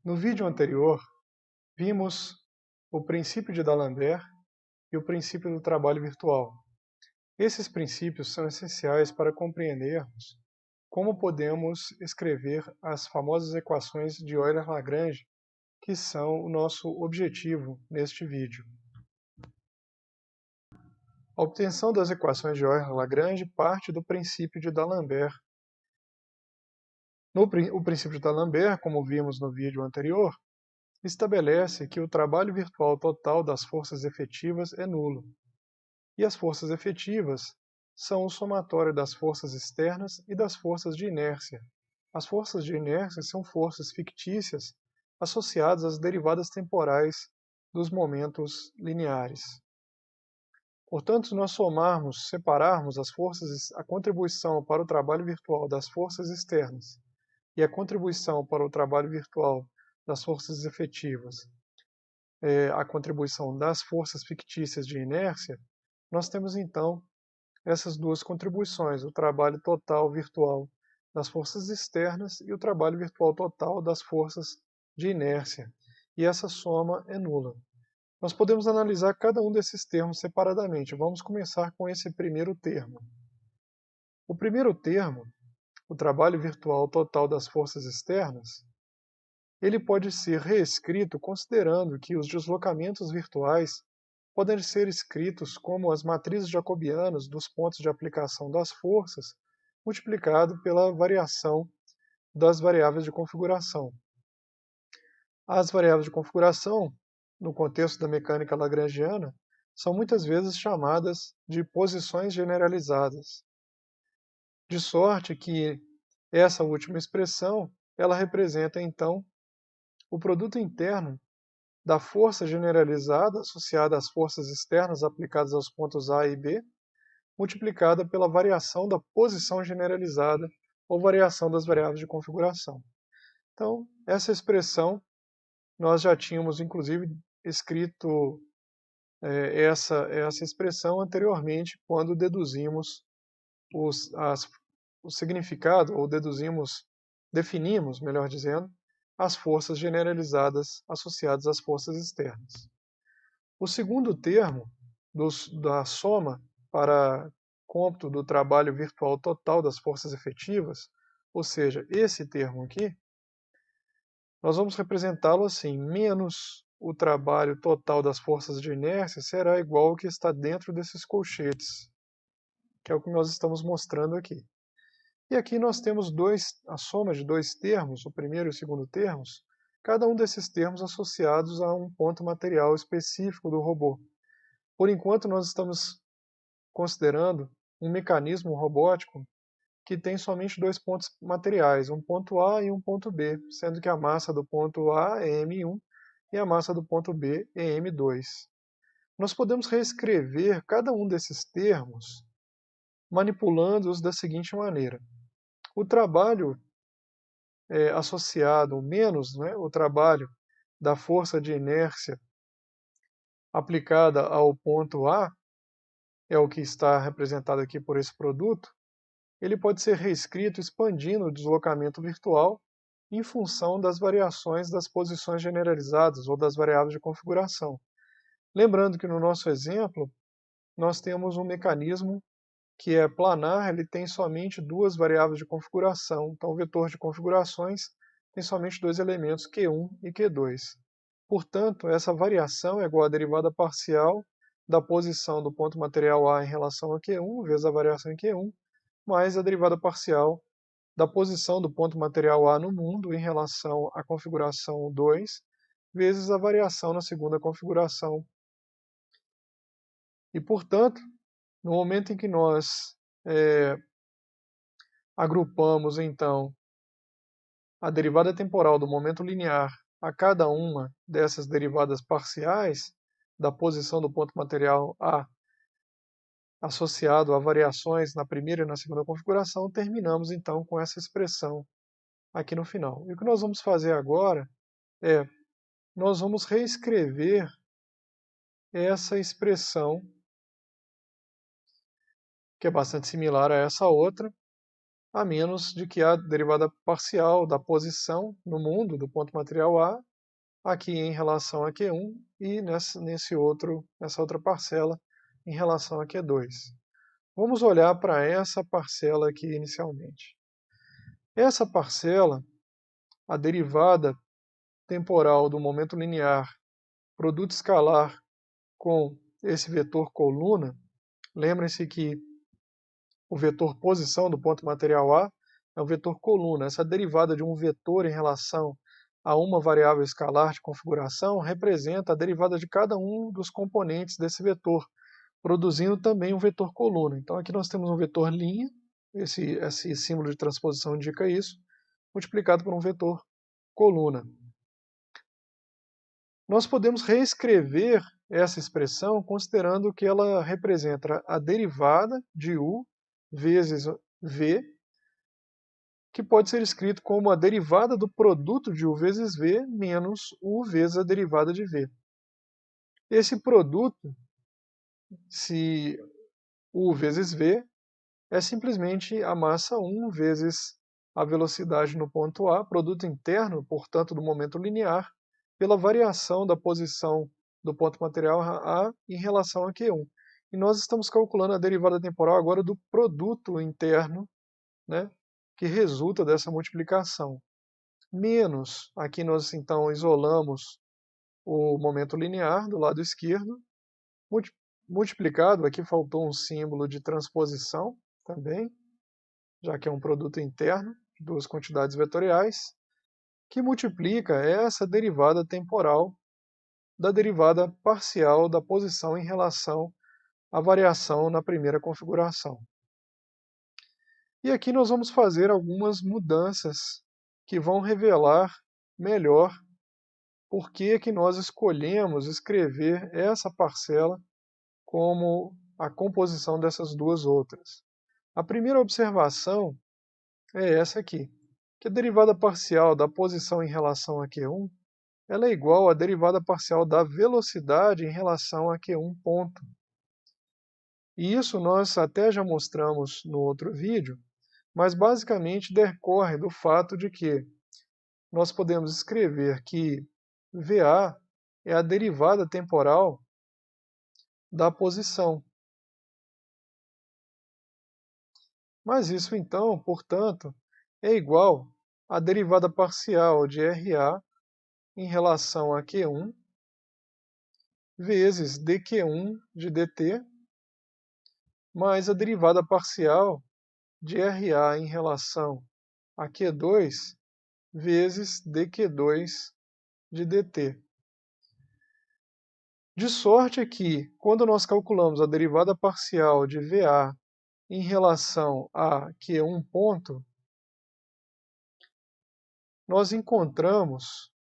No vídeo anterior, vimos o princípio de D'Alembert e o princípio do trabalho virtual. Esses princípios são essenciais para compreendermos como podemos escrever as famosas equações de Euler-Lagrange, que são o nosso objetivo neste vídeo. A obtenção das equações de Euler-Lagrange parte do princípio de D'Alembert. O princípio de D'Alembert, como vimos no vídeo anterior, estabelece que o trabalho virtual total das forças efetivas é nulo. E as forças efetivas são o somatório das forças externas e das forças de inércia. As forças de inércia são forças fictícias associadas às derivadas temporais dos momentos lineares. Portanto, se nós separarmos a contribuição para o trabalho virtual das forças externas e a contribuição para o trabalho virtual das forças efetivas, a contribuição das forças fictícias de inércia, nós temos então essas duas contribuições, o trabalho total virtual das forças externas e o trabalho virtual total das forças de inércia. E essa soma é nula. Nós podemos analisar cada um desses termos separadamente. Vamos começar com esse primeiro termo. O primeiro termo, o trabalho virtual total das forças externas, ele pode ser reescrito considerando que os deslocamentos virtuais podem ser escritos como as matrizes jacobianas dos pontos de aplicação das forças multiplicado pela variação das variáveis de configuração. As variáveis de configuração, no contexto da mecânica lagrangiana, são muitas vezes chamadas de posições generalizadas. De sorte que essa última expressão, ela representa então o produto interno da força generalizada associada às forças externas aplicadas aos pontos A e B, multiplicada pela variação da posição generalizada ou variação das variáveis de configuração. Então, essa expressão, nós já tínhamos inclusive escrito essa expressão anteriormente, quando deduzimos o significado, ou definimos, melhor dizendo, as forças generalizadas associadas às forças externas. O segundo termo da soma para cômputo do trabalho virtual total das forças efetivas, ou seja, esse termo aqui, nós vamos representá-lo assim: menos o trabalho total das forças de inércia será igual ao que está dentro desses colchetes, que é o que nós estamos mostrando aqui. E aqui nós temos a soma de dois termos, o primeiro e o segundo termos, cada um desses termos associados a um ponto material específico do robô. Por enquanto, nós estamos considerando um mecanismo robótico que tem somente dois pontos materiais, um ponto A e um ponto B, sendo que a massa do ponto A é m1 e a massa do ponto B é m2. Nós podemos reescrever cada um desses termos manipulando-os da seguinte maneira: o trabalho associado, menos o trabalho da força de inércia aplicada ao ponto A, é o que está representado aqui por esse produto, ele pode ser reescrito expandindo o deslocamento virtual em função das variações das posições generalizadas ou das variáveis de configuração. Lembrando que no nosso exemplo, nós temos um mecanismo que é planar, ele tem somente duas variáveis de configuração. Então, o vetor de configurações tem somente dois elementos, Q1 e Q2. Portanto, essa variação é igual à derivada parcial da posição do ponto material A em relação a Q1, vezes a variação em Q1, mais a derivada parcial da posição do ponto material A no mundo em relação à configuração 2, vezes a variação na segunda configuração. E, portanto, no momento em que nós agrupamos, então, a derivada temporal do momento linear a cada uma dessas derivadas parciais da posição do ponto material A associado a variações na primeira e na segunda configuração, terminamos então com essa expressão aqui no final. E o que nós vamos fazer agora é, nós vamos reescrever essa expressão, que é bastante similar a essa outra, a menos de que a derivada parcial da posição no mundo do ponto material A, aqui em relação a Q1 e nessa outra parcela em relação a Q2. Vamos olhar para essa parcela aqui inicialmente. Essa parcela, a derivada temporal do momento linear, produto escalar com esse vetor coluna, lembrem-se que o vetor posição do ponto material A é o vetor coluna. Essa derivada de um vetor em relação a uma variável escalar de configuração representa a derivada de cada um dos componentes desse vetor, produzindo também um vetor coluna. Então aqui nós temos um vetor linha, esse símbolo de transposição indica isso, multiplicado por um vetor coluna. Nós podemos reescrever essa expressão considerando que ela representa a derivada de u vezes v, que pode ser escrito como a derivada do produto de u vezes v menos u vezes a derivada de v. Esse produto, se u vezes v, é simplesmente a massa 1 vezes a velocidade no ponto A, produto interno, portanto, do momento linear, pela variação da posição do ponto material A em relação a Q1. E nós estamos calculando a derivada temporal agora do produto interno, né, que resulta dessa multiplicação. Menos, aqui nós então isolamos o momento linear do lado esquerdo, multiplicado, aqui faltou um símbolo de transposição também, já que é um produto interno de duas quantidades vetoriais, que multiplica essa derivada temporal da derivada parcial da posição em relação à variação na primeira configuração. E aqui nós vamos fazer algumas mudanças que vão revelar melhor por que nós escolhemos escrever essa parcela como a composição dessas duas outras. A primeira observação é essa aqui, que a derivada parcial da posição em relação a Q1 ela é igual à derivada parcial da velocidade em relação a Q1 ponto. E isso nós até já mostramos no outro vídeo, mas basicamente decorre do fato de que nós podemos escrever que VA é a derivada temporal da posição. Mas isso então, portanto, é igual à derivada parcial de RA em relação a Q1 vezes dQ1 de dt mais a derivada parcial de RA em relação a Q2 vezes dQ2 de dt. De sorte que, quando nós calculamos a derivada parcial de VA em relação a Q1 ponto, nós encontramos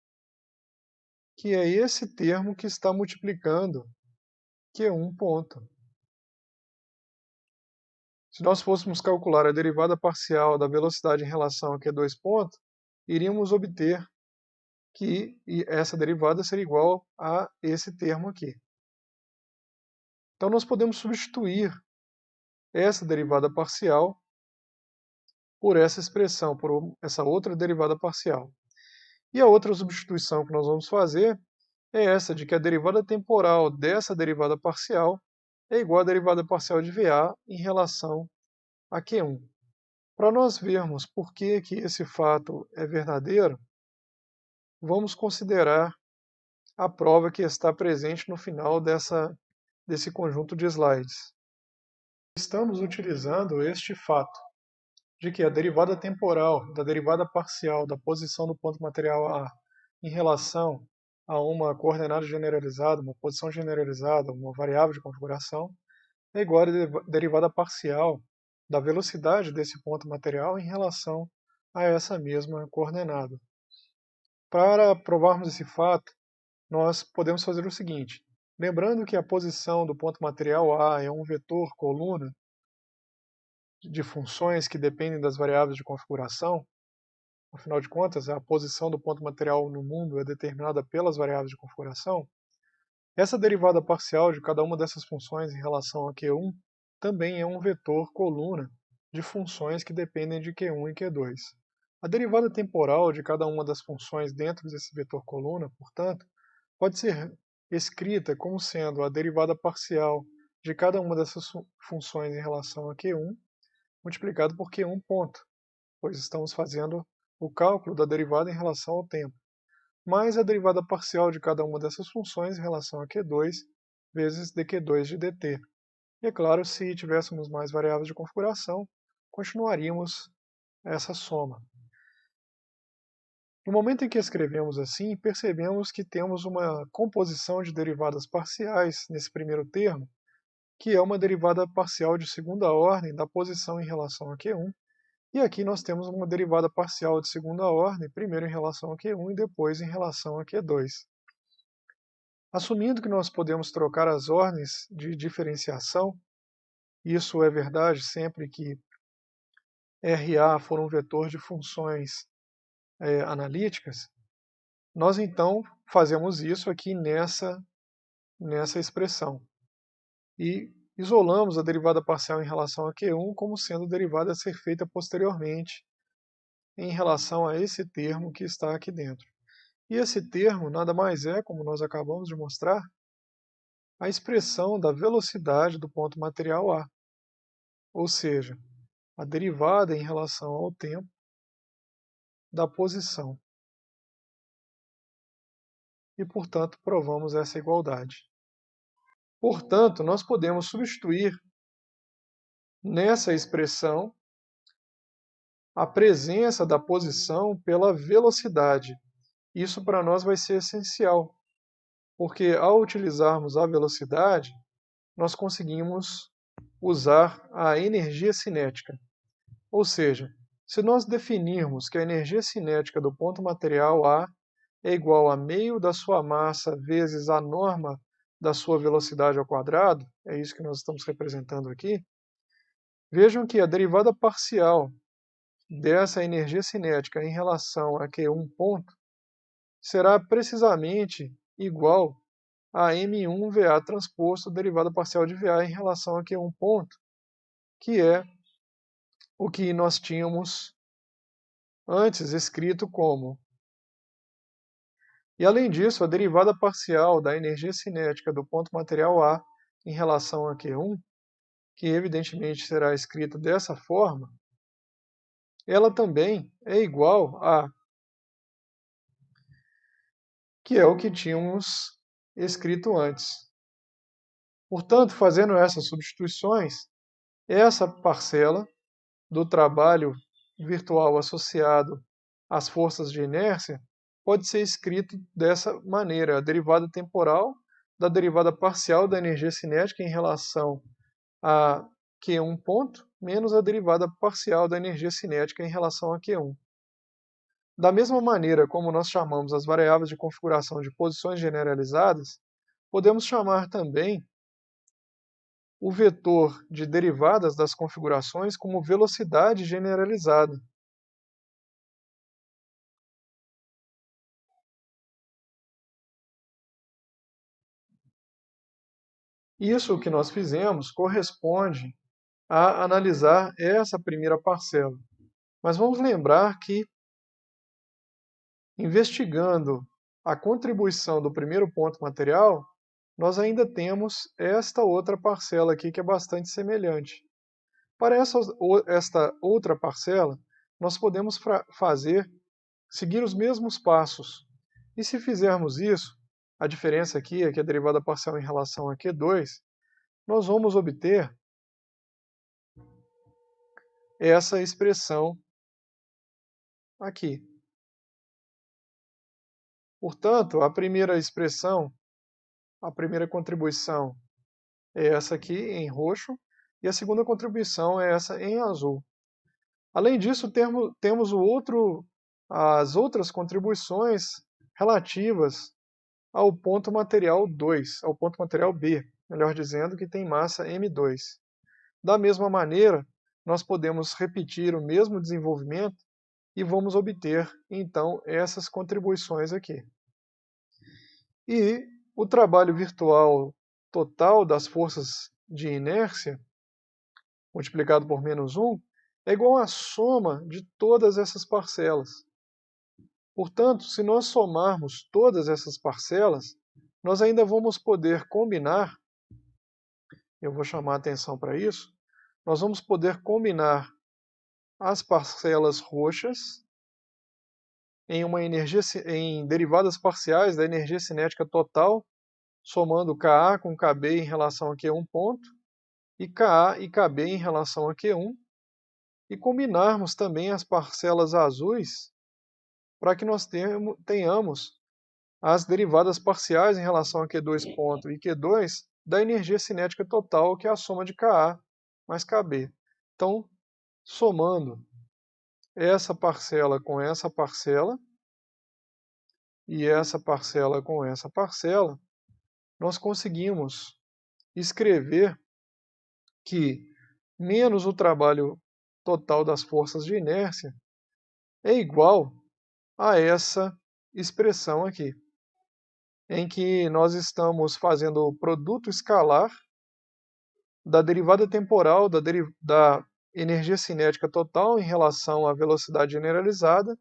que é esse termo que está multiplicando Q1 ponto. Se nós fôssemos calcular a derivada parcial da velocidade em relação a Q2 ponto, iríamos obter que essa derivada seria igual a esse termo aqui. Então nós podemos substituir essa derivada parcial por essa expressão, por essa outra derivada parcial. E a outra substituição que nós vamos fazer é essa, de que a derivada temporal dessa derivada parcial é igual à derivada parcial de VA em relação a Q1. Para nós vermos por que esse fato é verdadeiro, vamos considerar a prova que está presente no final desse conjunto de slides. Estamos utilizando este fato, de que a derivada temporal da derivada parcial da posição do ponto material A em relação a uma coordenada generalizada, uma posição generalizada, uma variável de configuração, é igual à derivada parcial da velocidade desse ponto material em relação a essa mesma coordenada. Para provarmos esse fato, nós podemos fazer o seguinte. Lembrando que a posição do ponto material A é um vetor coluna de funções que dependem das variáveis de configuração, afinal de contas, a posição do ponto material no mundo é determinada pelas variáveis de configuração, essa derivada parcial de cada uma dessas funções em relação a Q1 também é um vetor coluna de funções que dependem de Q1 e Q2. A derivada temporal de cada uma das funções dentro desse vetor coluna, portanto, pode ser escrita como sendo a derivada parcial de cada uma dessas funções em relação a Q1 multiplicado por Q1 ponto, pois estamos fazendo o cálculo da derivada em relação ao tempo, mais a derivada parcial de cada uma dessas funções em relação a Q2 vezes dQ2 de dt. E é claro, se tivéssemos mais variáveis de configuração, continuaríamos essa soma. No momento em que escrevemos assim, percebemos que temos uma composição de derivadas parciais nesse primeiro termo, que é uma derivada parcial de segunda ordem da posição em relação a Q1, e aqui nós temos uma derivada parcial de segunda ordem, primeiro em relação a Q1 e depois em relação a Q2. Assumindo que nós podemos trocar as ordens de diferenciação, isso é verdade sempre que RA for um vetor de funções analíticas, nós então fazemos isso aqui nessa expressão. E isolamos a derivada parcial em relação a Q1 como sendo derivada a ser feita posteriormente em relação a esse termo que está aqui dentro. E esse termo nada mais é, como nós acabamos de mostrar, a expressão da velocidade do ponto material A, ou seja, a derivada em relação ao tempo da posição. E, portanto, provamos essa igualdade. Portanto, nós podemos substituir nessa expressão a presença da posição pela velocidade. Isso para nós vai ser essencial, porque ao utilizarmos a velocidade, nós conseguimos usar a energia cinética. Ou seja, se nós definirmos que a energia cinética do ponto material A é igual a meio da sua massa vezes a norma da sua velocidade ao quadrado, é isso que nós estamos representando aqui, vejam que a derivada parcial dessa energia cinética em relação a Q1 ponto será precisamente igual a M1VA transposto derivada parcial de VA em relação a Q1 ponto, que é o que nós tínhamos antes escrito como. E além disso, a derivada parcial da energia cinética do ponto material A em relação a Q1, que evidentemente será escrita dessa forma, ela também é igual a, que é o que tínhamos escrito antes. Portanto, fazendo essas substituições, essa parcela do trabalho virtual associado às forças de inércia pode ser escrito dessa maneira: a derivada temporal da derivada parcial da energia cinética em relação a Q1 ponto, menos a derivada parcial da energia cinética em relação a Q1. Da mesma maneira como nós chamamos as variáveis de configuração de posições generalizadas, podemos chamar também o vetor de derivadas das configurações como velocidade generalizada. Isso que nós fizemos corresponde a analisar essa primeira parcela. Mas vamos lembrar que, investigando a contribuição do primeiro ponto material, nós ainda temos esta outra parcela aqui que é bastante semelhante. Para esta outra parcela, nós podemos seguir os mesmos passos. E se fizermos isso, a diferença aqui é que a derivada parcial em relação a Q2, nós vamos obter essa expressão aqui. Portanto, a primeira expressão, a primeira contribuição é essa aqui em roxo e a segunda contribuição é essa em azul. Além disso, temos as outras contribuições relativas ao ponto material 2, ao ponto material B, melhor dizendo, que tem massa M2. Da mesma maneira, nós podemos repetir o mesmo desenvolvimento e vamos obter, então, essas contribuições aqui. E o trabalho virtual total das forças de inércia, multiplicado por menos 1, é igual à soma de todas essas parcelas. Portanto, se nós somarmos todas essas parcelas, nós ainda vamos poder combinar, eu vou chamar a atenção para isso, nós vamos poder combinar as parcelas roxas em derivadas parciais da energia cinética total, somando Ka com Kb em relação a Q1 ponto, e Ka e Kb em relação a Q1, e combinarmos também as parcelas azuis para que nós tenhamos as derivadas parciais em relação a Q2 ponto e Q2 da energia cinética total, que é a soma de Ka mais Kb. Então, somando essa parcela com essa parcela, e essa parcela com essa parcela, nós conseguimos escrever que menos o trabalho total das forças de inércia é igual a essa expressão aqui, em que nós estamos fazendo o produto escalar da derivada temporal da energia cinética total em relação à velocidade generalizada,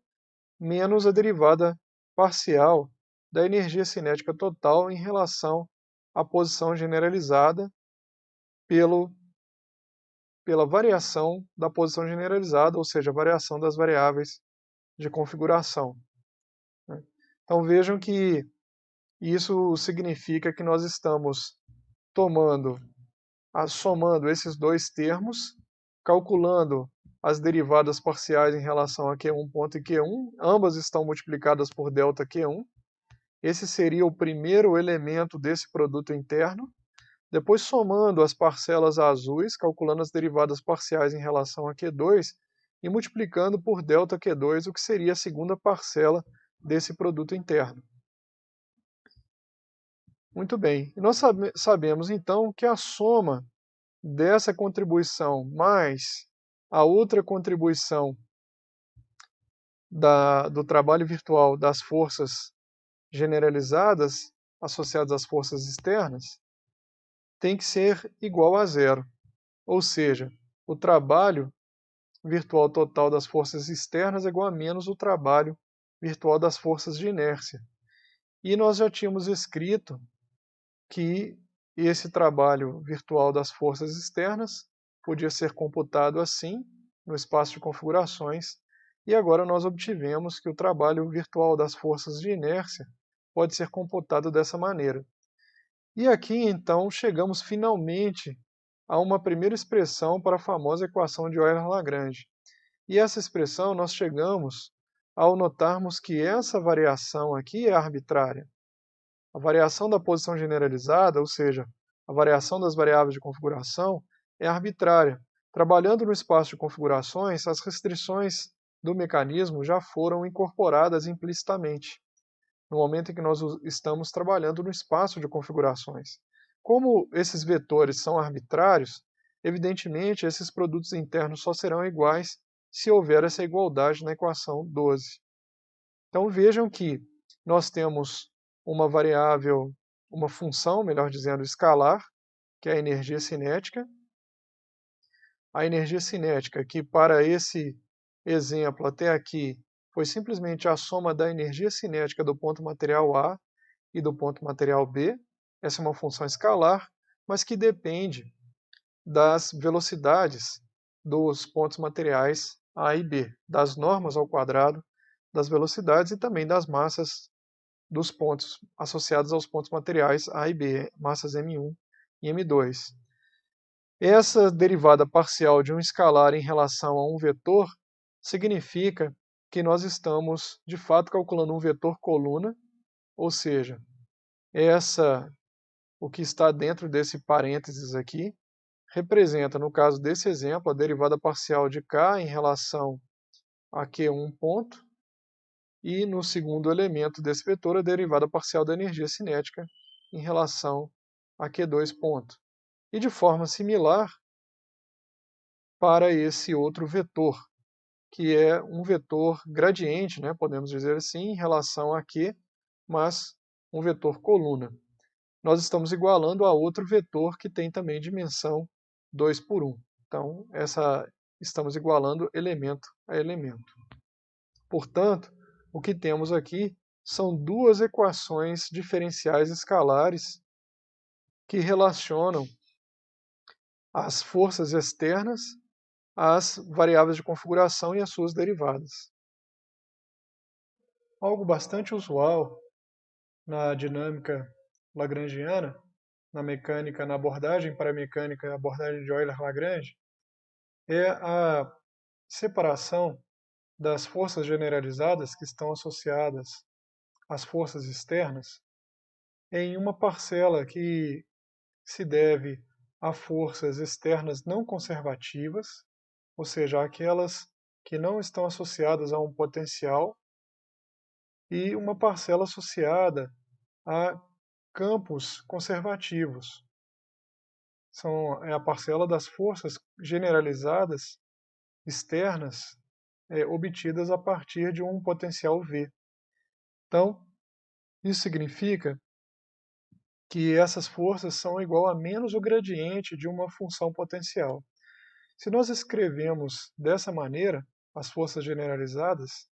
menos a derivada parcial da energia cinética total em relação à posição generalizada pela variação da posição generalizada, ou seja, a variação das variáveis de configuração. Então vejam que isso significa que nós estamos somando esses dois termos, calculando as derivadas parciais em relação a Q1 ponto e Q1, ambas estão multiplicadas por delta Q1. Esse seria o primeiro elemento desse produto interno. Depois, somando as parcelas azuis, calculando as derivadas parciais em relação a Q2 e multiplicando por delta Q2, o que seria a segunda parcela desse produto interno. Muito bem. E nós sabemos, então, que a soma dessa contribuição mais a outra contribuição do trabalho virtual das forças generalizadas associadas às forças externas tem que ser igual a zero. Ou seja, o trabalho virtual total das forças externas é igual a menos o trabalho virtual das forças de inércia. E nós já tínhamos escrito que esse trabalho virtual das forças externas podia ser computado assim, no espaço de configurações, e agora nós obtivemos que o trabalho virtual das forças de inércia pode ser computado dessa maneira. E aqui, então, chegamos finalmente a uma primeira expressão para a famosa equação de Euler-Lagrange. E essa expressão nós chegamos ao notarmos que essa variação aqui é arbitrária. A variação da posição generalizada, ou seja, a variação das variáveis de configuração, é arbitrária. Trabalhando no espaço de configurações, as restrições do mecanismo já foram incorporadas implicitamente, no momento em que nós estamos trabalhando no espaço de configurações. Como esses vetores são arbitrários, evidentemente esses produtos internos só serão iguais se houver essa igualdade na equação 12. Então vejam que nós temos uma variável, uma função, melhor dizendo, escalar, que é a energia cinética. A energia cinética, que para esse exemplo até aqui foi simplesmente a soma da energia cinética do ponto material A e do ponto material B. Essa é uma função escalar, mas que depende das velocidades dos pontos materiais A e B, das normas ao quadrado das velocidades e também das massas dos pontos associados aos pontos materiais A e B, massas M1 e M2. Essa derivada parcial de um escalar em relação a um vetor significa que nós estamos, de fato, calculando um vetor coluna, ou seja, o que está dentro desse parênteses aqui, representa, no caso desse exemplo, a derivada parcial de K em relação a Q1 ponto, e no segundo elemento desse vetor, a derivada parcial da energia cinética em relação a Q2 ponto. E de forma similar para esse outro vetor, que é um vetor gradiente, né, podemos dizer assim, em relação a Q, mas um vetor coluna. Nós estamos igualando a outro vetor que tem também dimensão 2 por 1. Então, essa estamos igualando elemento a elemento. Portanto, o que temos aqui são duas equações diferenciais escalares que relacionam as forças externas às variáveis de configuração e as suas derivadas. Algo bastante usual na dinâmica lagrangiana, na mecânica, na abordagem para a mecânica, a abordagem de Euler-Lagrange, é a separação das forças generalizadas que estão associadas às forças externas em uma parcela que se deve a forças externas não conservativas, ou seja, aquelas que não estão associadas a um potencial, e uma parcela associada a campos conservativos. É a parcela das forças generalizadas externas obtidas a partir de um potencial V. Então, isso significa que essas forças são igual a menos o gradiente de uma função potencial. Se nós escrevemos dessa maneira as forças generalizadas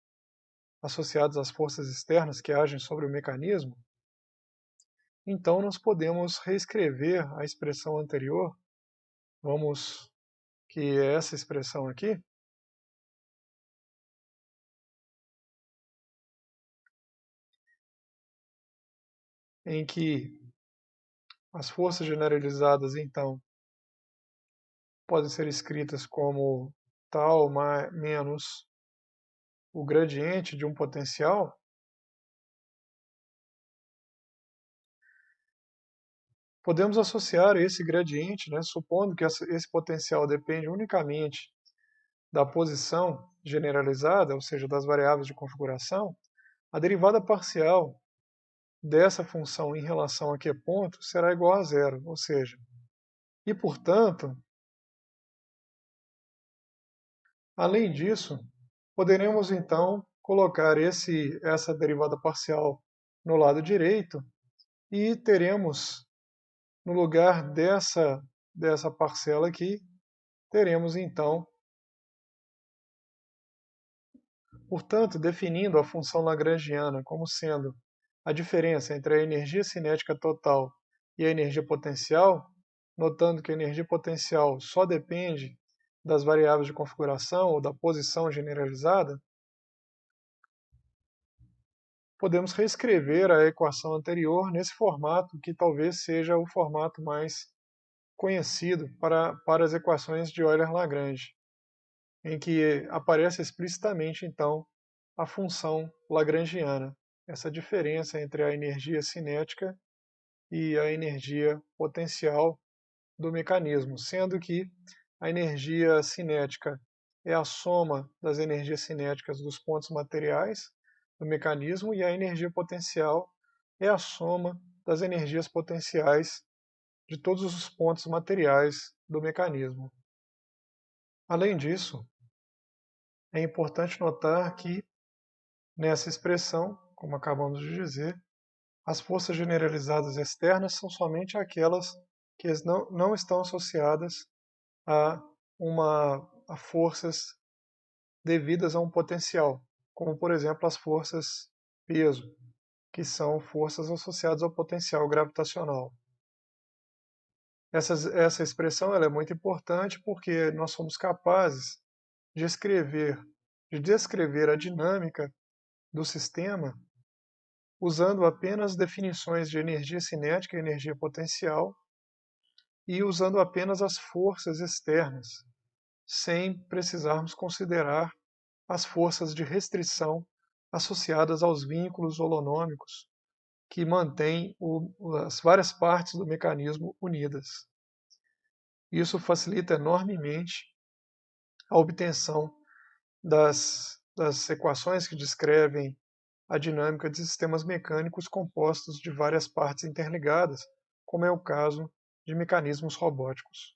associadas às forças externas que agem sobre o mecanismo, então nós podemos reescrever a expressão anterior, que é essa expressão aqui, em que as forças generalizadas, então, podem ser escritas como tal menos o gradiente de um potencial. Podemos associar esse gradiente, supondo que esse potencial depende unicamente da posição generalizada, ou seja, das variáveis de configuração, a derivada parcial dessa função em relação a Q ponto será igual a zero, ou seja, e portanto, além disso, poderemos então colocar essa derivada parcial no lado direito e teremos, no lugar dessa parcela aqui, teremos então, portanto, definindo a função lagrangiana como sendo a diferença entre a energia cinética total e a energia potencial, notando que a energia potencial só depende das variáveis de configuração ou da posição generalizada, podemos reescrever a equação anterior nesse formato, que talvez seja o formato mais conhecido para as equações de Euler-Lagrange, em que aparece explicitamente, então, a função lagrangiana, essa diferença entre a energia cinética e a energia potencial do mecanismo, sendo que a energia cinética é a soma das energias cinéticas dos pontos materiais do mecanismo e a energia potencial é a soma das energias potenciais de todos os pontos materiais do mecanismo. Além disso, é importante notar que nessa expressão, como acabamos de dizer, as forças generalizadas externas são somente aquelas que não estão associadas a, a forças devidas a um potencial, como por exemplo as forças peso, que são forças associadas ao potencial gravitacional. Essa expressão ela é muito importante porque nós somos capazes de descrever a dinâmica do sistema usando apenas definições de energia cinética e energia potencial e usando apenas as forças externas, sem precisarmos considerar as forças de restrição associadas aos vínculos holonômicos que mantêm as várias partes do mecanismo unidas. Isso facilita enormemente a obtenção das equações que descrevem a dinâmica de sistemas mecânicos compostos de várias partes interligadas, como é o caso de mecanismos robóticos.